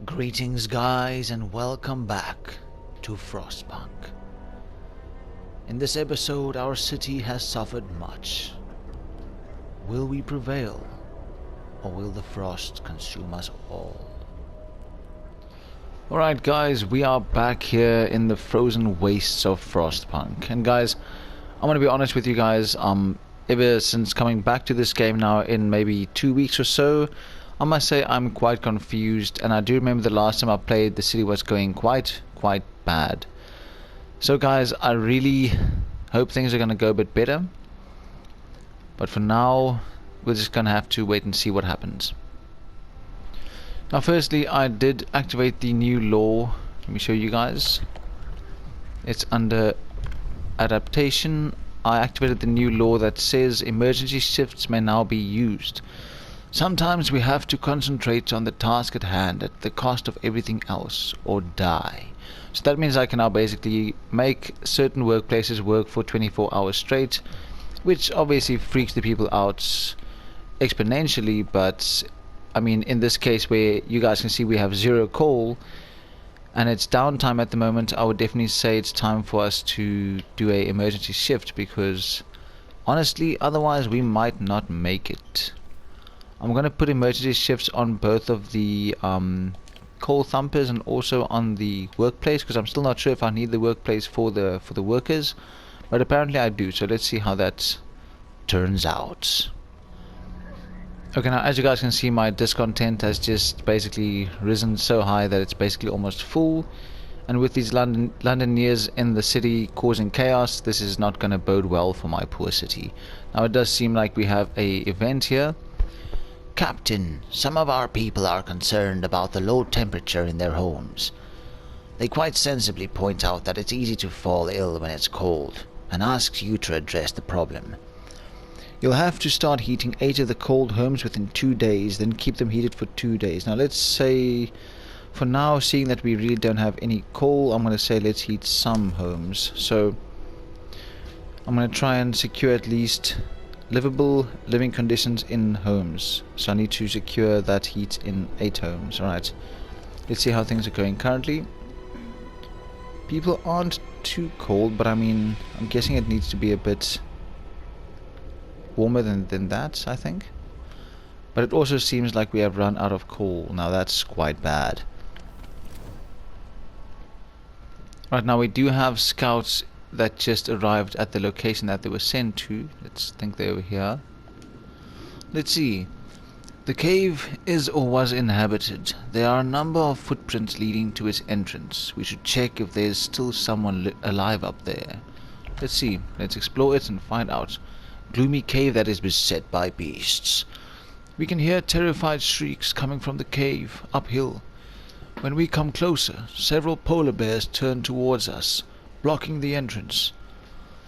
Greetings guys and welcome back to Frostpunk. In this episode our city has suffered much. Will we prevail or will the frost consume us all? Alright guys, we are back here in the frozen wastes of Frostpunk. And guys, I'm gonna be honest with you guys, ever since coming back to this game now in maybe 2 weeks or so, I must say I'm quite confused, and I do remember the last time I played the city was going quite bad. So guys, I really hope things are gonna go a bit better, but for now we're just gonna have to wait and see what happens. Now firstly, I did activate the new law. Let me show you guys. It's under adaptation. I activated the new law that says emergency shifts may now be used. Sometimes we have to concentrate on the task at hand at the cost of everything else, or die. So that means I can now basically make certain workplaces work for 24 hours straight, which obviously freaks the people out exponentially, but I mean in this case where you guys can see we have 0 coal and it's downtime at the moment, I would definitely say it's time for us to do a emergency shift, because honestly otherwise we might not make it. I'm going to put emergency shifts on both of the coal thumpers and also on the workplace, because I'm still not sure if I need the workplace for the workers, but apparently I do. So let's see how that turns out. Okay, now as you guys can see, my discontent has just basically risen so high that it's basically almost full, and with these Londoners in the city causing chaos, this is not going to bode well for my poor city. Now it does seem like we have a event here. Captain, some of our people are concerned about the low temperature in their homes. They quite sensibly point out that it's easy to fall ill when it's cold, and asks you to address the problem. You'll have to start heating 8 of the cold homes within 2 days, then keep them heated for 2 days. Now let's say, for now, seeing that we really don't have any coal, I'm going to say let's heat some homes. So I'm going to try and secure at least livable living conditions in homes. So I need to secure that heat in 8 homes. Alright, let's see how things are going currently. People aren't too cold, but I mean, I'm guessing it needs to be a bit warmer than that, I think. But it also seems like we have run out of coal. Now that's quite bad. Right, now we do have scouts that just arrived at the location that they were sent to. Let's think they're over here. Let's see. The cave is or was inhabited. There are a number of footprints leading to its entrance. We should check if there's still someone alive up there. Let's see. Let's explore it and find out. Gloomy cave that is beset by beasts. We can hear terrified shrieks coming from the cave, uphill. When we come closer, several polar bears turn towards us, blocking the entrance.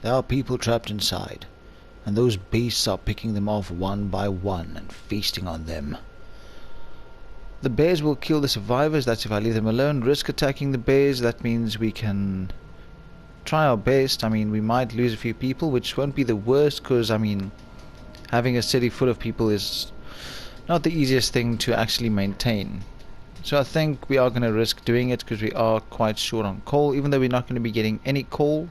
There are people trapped inside, and those beasts are picking them off one by one and feasting on them. The bears will kill the survivors. That's if I leave them alone. Risk attacking the bears. That means we can try our best. I mean, we might lose a few people, which won't be the worst, because I mean, having a city full of people is not the easiest thing to actually maintain. So I think we are going to risk doing it, because we are quite short on coal, even though we're not going to be getting any coal.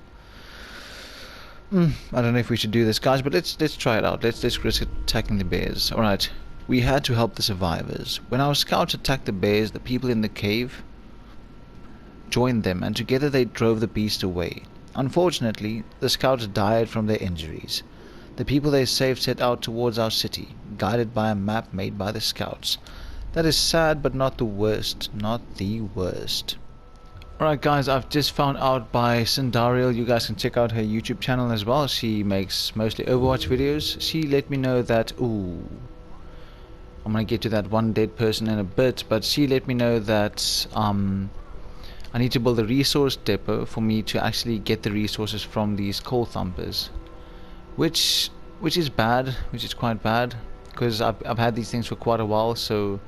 I don't know if we should do this, guys, but let's try it out. Let's risk attacking the bears. Alright, we had to help the survivors. When our scouts attacked the bears, the people in the cave joined them, and together they drove the beast away. Unfortunately, the scouts died from their injuries. The people they saved set out towards our city, guided by a map made by the scouts. That is sad, but not the worst. Not the worst. Alright guys, I've just found out by Sindariel. You guys can check out her YouTube channel as well. She makes mostly Overwatch videos. She let me know that, ooh, I'm gonna get to that one dead person in a bit, but she let me know that I need to build a resource depot for me to actually get the resources from these coal thumpers, which is bad, which is quite bad, because I've had these things for quite a while. So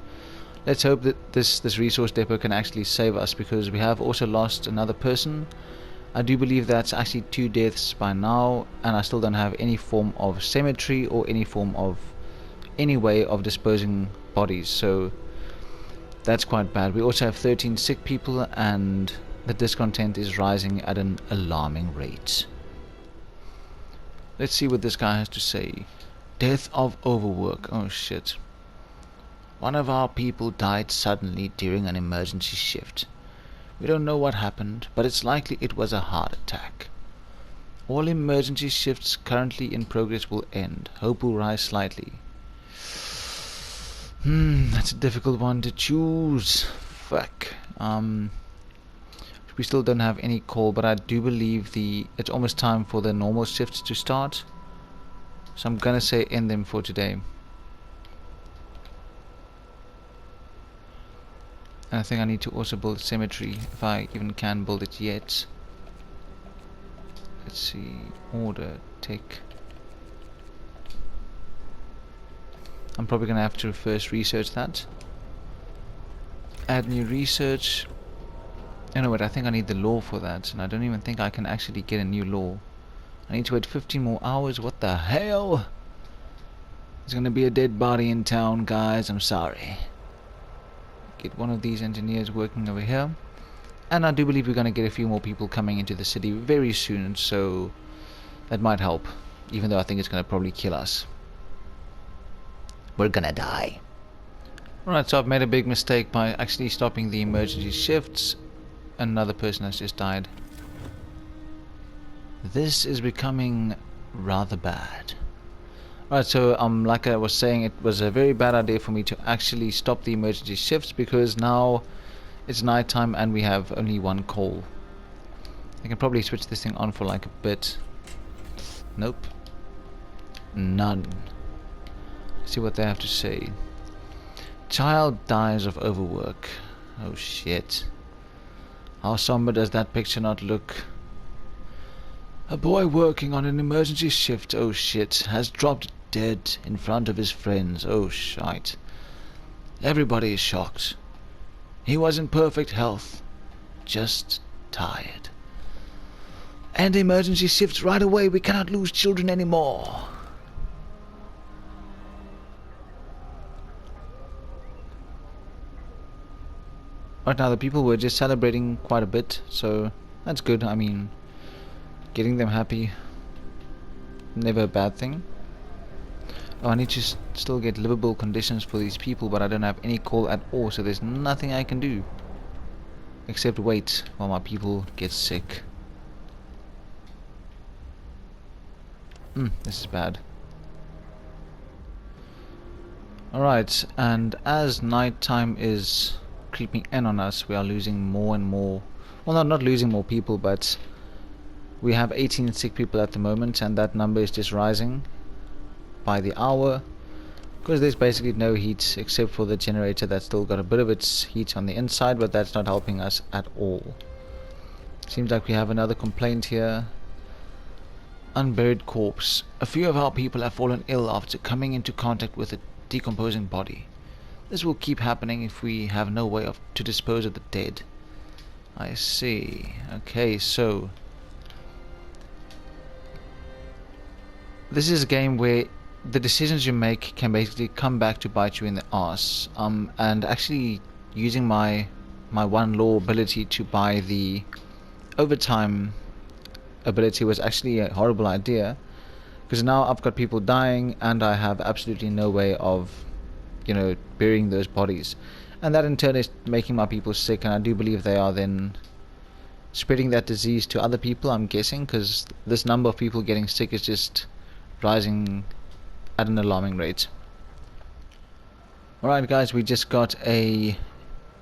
let's hope that this resource depot can actually save us, because we have also lost another person. I do believe that's actually 2 deaths by now, and I still don't have any form of cemetery or any form of any way of disposing bodies. So That's quite bad. We also have 13 sick people, and the discontent is rising at an alarming rate. Let's see what this guy has to say. Death of overwork. Oh shit. One of our people died suddenly during an emergency shift. We don't know what happened, but it's likely it was a heart attack. All emergency shifts currently in progress will end. Hope will rise slightly. That's a difficult one to choose. Fuck. We still don't have any call, but I do believe it's almost time for the normal shifts to start. So I'm gonna say end them for today. And I think I need to also build a cemetery, if I even can build it yet. Let's see, order, take. I'm probably gonna have to first research that. Add new research. You know what, I think I need the law for that, and I don't even think I can actually get a new law. I need to wait 15 more hours, what the hell? There's gonna be a dead body in town, guys, I'm sorry. Get one of these engineers working over here. And I do believe we're gonna get a few more people coming into the city very soon, so that might help. Even though I think it's gonna probably kill us. We're gonna die. Alright, so I've made a big mistake by actually stopping the emergency shifts. Another person has just died. This is becoming rather bad. Alright, so like I was saying, it was a very bad idea for me to actually stop the emergency shifts, because now it's night time and we have only one call. I can probably switch this thing on for like a bit. Nope. None. See what they have to say. Child dies of overwork. Oh shit. How somber does that picture not look? A boy working on an emergency shift, oh shit, has dropped dead in front of his friends, oh shite. Everybody is shocked. He was in perfect health, just tired. And emergency shifts right away, we cannot lose children anymore. Right now the people were just celebrating quite a bit, so that's good. I mean, getting them happy, never a bad thing. Oh, I need to still get livable conditions for these people, but I don't have any call at all, so there's nothing I can do except wait while my people get sick. This is bad. Alright, and as night time is creeping in on us, we are losing more and more. Well, not losing more people, but we have 18 sick people at the moment, and that number is just rising by the hour, because there's basically no heat except for the generator that's still got a bit of its heat on the inside, but that's not helping us at all. Seems like we have another complaint here. Unburied corpse. A few of our people have fallen ill after coming into contact with a decomposing body. This will keep happening if we have no way to dispose of the dead. I see. Okay, so this is a game where the decisions you make can basically come back to bite you in the ass. And actually using my one law ability to buy the overtime ability was actually a horrible idea, because now I've got people dying and I have absolutely no way of, you know, burying those bodies, and that in turn is making my people sick, and I do believe they are then spreading that disease to other people, I'm guessing, because this number of people getting sick is just rising at an alarming rate. Alright guys, we just got a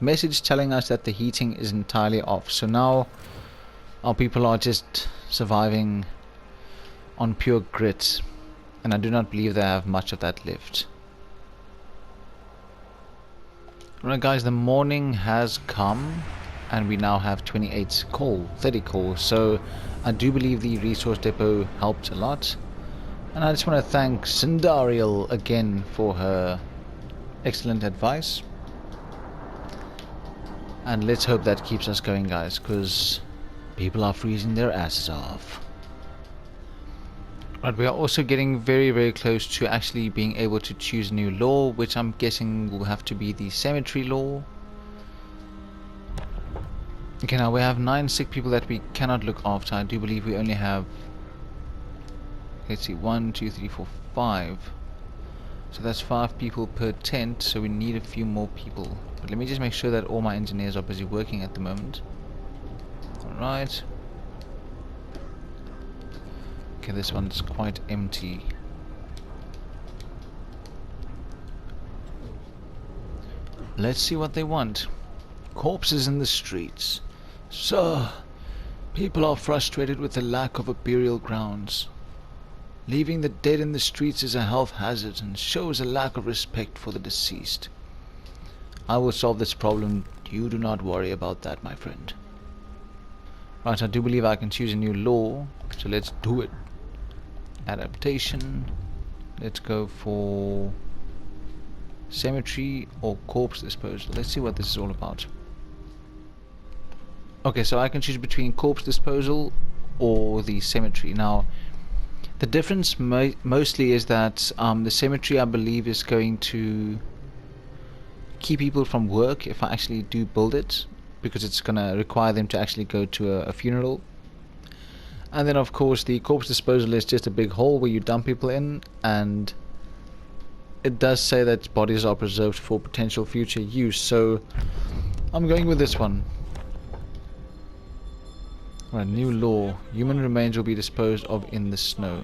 message telling us that the heating is entirely off, so now our people are just surviving on pure grit, and I do not believe they have much of that left. Alright guys, the morning has come and we now have 30 calls, so I do believe the resource depot helped a lot, and I just want to thank Sindariel again for her excellent advice, and let's hope that keeps us going guys, because people are freezing their asses off. But we are also getting very, very close to actually being able to choose a new law, which I'm guessing will have to be the cemetery law. Okay, now we have 9 sick people that we cannot look after. I do believe we only have, let's see, 1, 2, 3, 4, 5. So that's 5 people per tent, so we need a few more people. But let me just make sure that all my engineers are busy working at the moment. Alright. Okay, this one's quite empty. Let's see what they want. Corpses in the streets. Sir, people are frustrated with the lack of burial grounds. Leaving the dead in the streets is a health hazard and shows a lack of respect for the deceased. I will solve this problem. You do not worry about that, my friend. Right, I do believe I can choose a new law, so let's do it. Adaptation. Let's go for cemetery or corpse disposal. Let's see what this is all about. Okay, so I can choose between corpse disposal or the cemetery. Now, the difference mostly is that the cemetery, I believe, is going to keep people from work if I actually do build it, because it's going to require them to actually go to a funeral. And then, of course, the corpse disposal is just a big hole where you dump people in, and it does say that bodies are preserved for potential future use, so I'm going with this one. Right, new law. Human remains will be disposed of in the snow.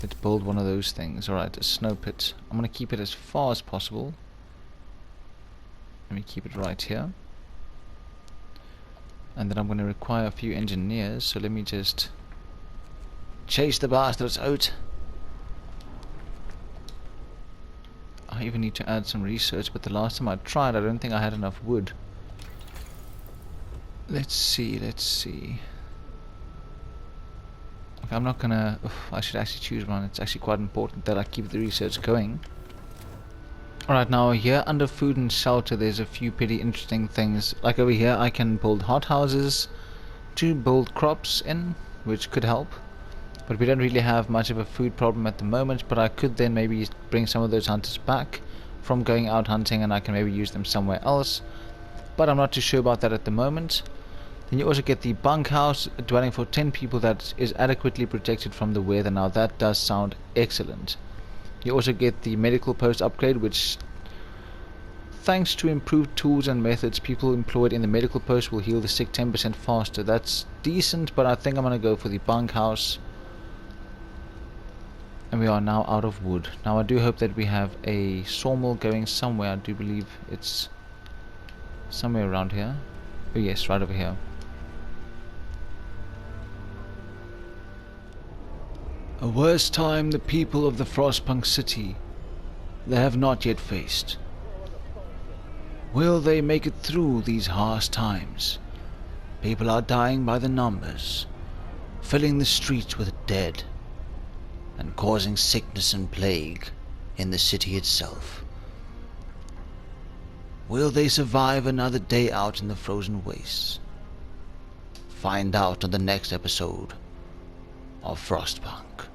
Let's build one of those things. Alright, a snow pit. I'm going to keep it as far as possible. Let me keep it right here. And then I'm going to require a few engineers, so let me just chase the bastards out. I even need to add some research, but the last time I tried, I don't think I had enough wood. Let's see. Okay, I'm not gonna... I should actually choose one. It's actually quite important that I keep the research going. Alright, now here under food and shelter, there's a few pretty interesting things. Like over here, I can build hothouses to build crops in, which could help. But we don't really have much of a food problem at the moment, but I could then maybe bring some of those hunters back from going out hunting, and I can maybe use them somewhere else. But I'm not too sure about that at the moment. Then you also get the bunkhouse, a dwelling for 10 people that is adequately protected from the weather. Now that does sound excellent. You also get the medical post upgrade, which, thanks to improved tools and methods, people employed in the medical post will heal the sick 10% faster. That's decent, but I think I'm going to go for the bunkhouse. And we are now out of wood. Now I do hope that we have a sawmill going somewhere. I do believe it's somewhere around here. Oh yes, right over here. A worse time the people of the Frostpunk city they have not yet faced. Will they make it through these harsh times? People are dying by the numbers, filling the streets with dead, and causing sickness and plague in the city itself. Will they survive another day out in the frozen wastes? Find out on the next episode of Frostpunk.